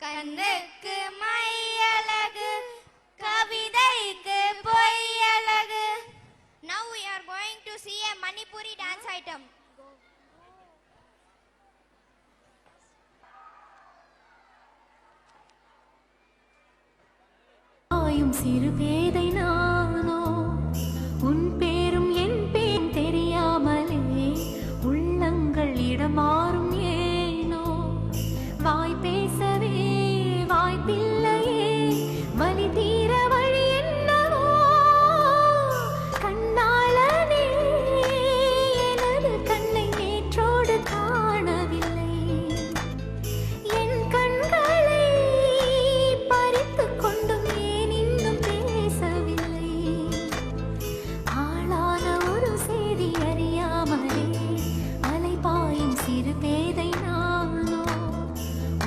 கண்ணுக்கு மையழகு, கவிதைக்கு பொய்யழகு. Now we are going to see a Manipuri dance item. ஆயும் சிறு பேதை நானோ, உன் பேரும் என் பேரும் தெரியாமலே உள்ளங்கள் இடமாறும் ஏனோ. வாய் பேசவே வாய்ப்பில்லையே, வலி தீர வழி என்னவோ. கண்ணாளனே எனது கண்ணை நேற்றோடு காணவில்லை, என் கண்களை பறித்து கொண்டும் ஏன் இன்னும் பேசவில்லை. ஆளான ஒரு செய்தி அறியாமலே அலைபாயும் சிறு பேதை நானோ,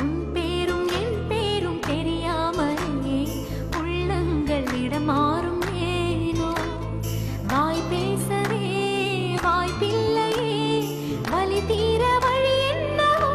உன் பேரும் என் பேரும் தெரியாமலே உள்ளங்கள் இடமாறும் ஏனோ. வாய் பேசவே வாய்ப்பில்லையே, வலி தீர வழி என்னவோ.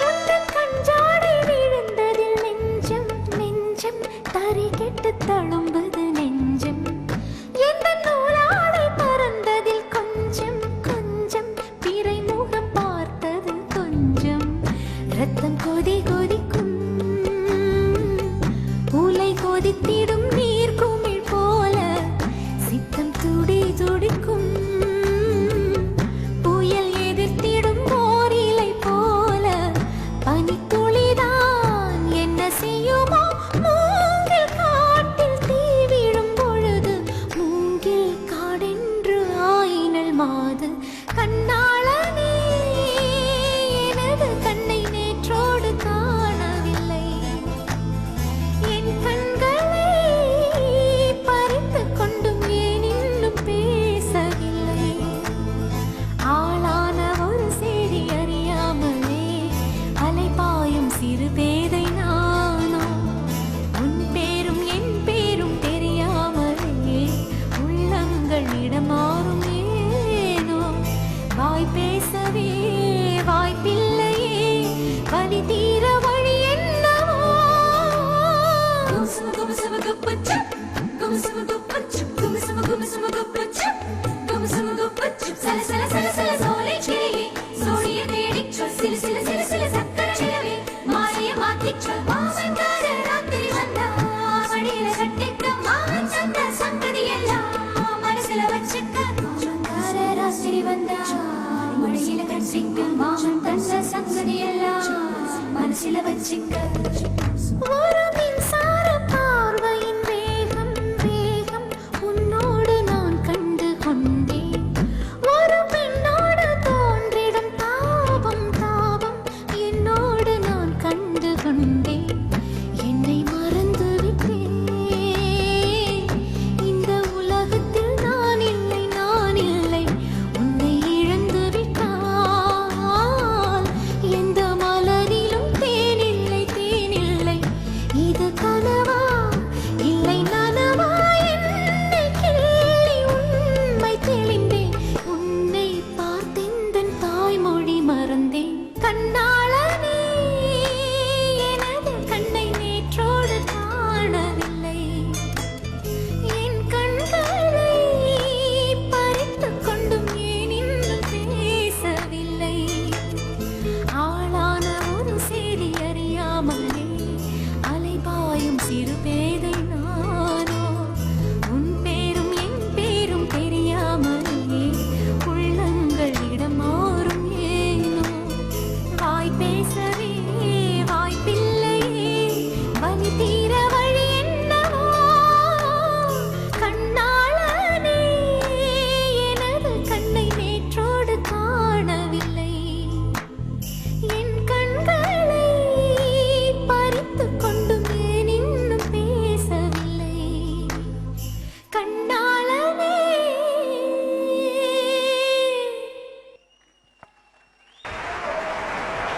உந்தன் கஞ்சாடை விழுந்ததில் நெஞ்சம் நெஞ்சம் தரை கெட்டு தழும்புது நெஞ்சம். எந்த நூலாடை பறந்ததில் கொஞ்சம் கொஞ்சம் பிறை முகம் பார்த்தது கொஞ்சம். ரத்தம் கொதி கொதிக்கும், உலை கொதித்திடும் நீர் குமிழ் போல சித்தம் துடி துடிக்கும். புயல் எதிர்த்திடும் ஓர் இலை போல பனித்துளிதான் என்ன செய்யுமோ. மூங்கில் காட்டில் தீ விழும் பொழுது மூங்கில் காடென்று ஆயினல் மாது. கண்ணாளனே எனது கண்ணை நேற்றோடு காணவில்லை, என் கண்களை பறித்து கொண்டும் ஏன் இன்னும் பேசவில்லை. ஆளான ஒரு செய்தி அறியாமலே அலைபாயும் சிறு பேதை நானோ, உன் பேரும் என் பேரும் தெரியாமலே உள்ளங்கள் இடமாறும் ஏனோ. வாய் பேசவே வாய்ப்பில்லையே, வலி தீர வழி என்னவோ. மனசில வச்சிக்க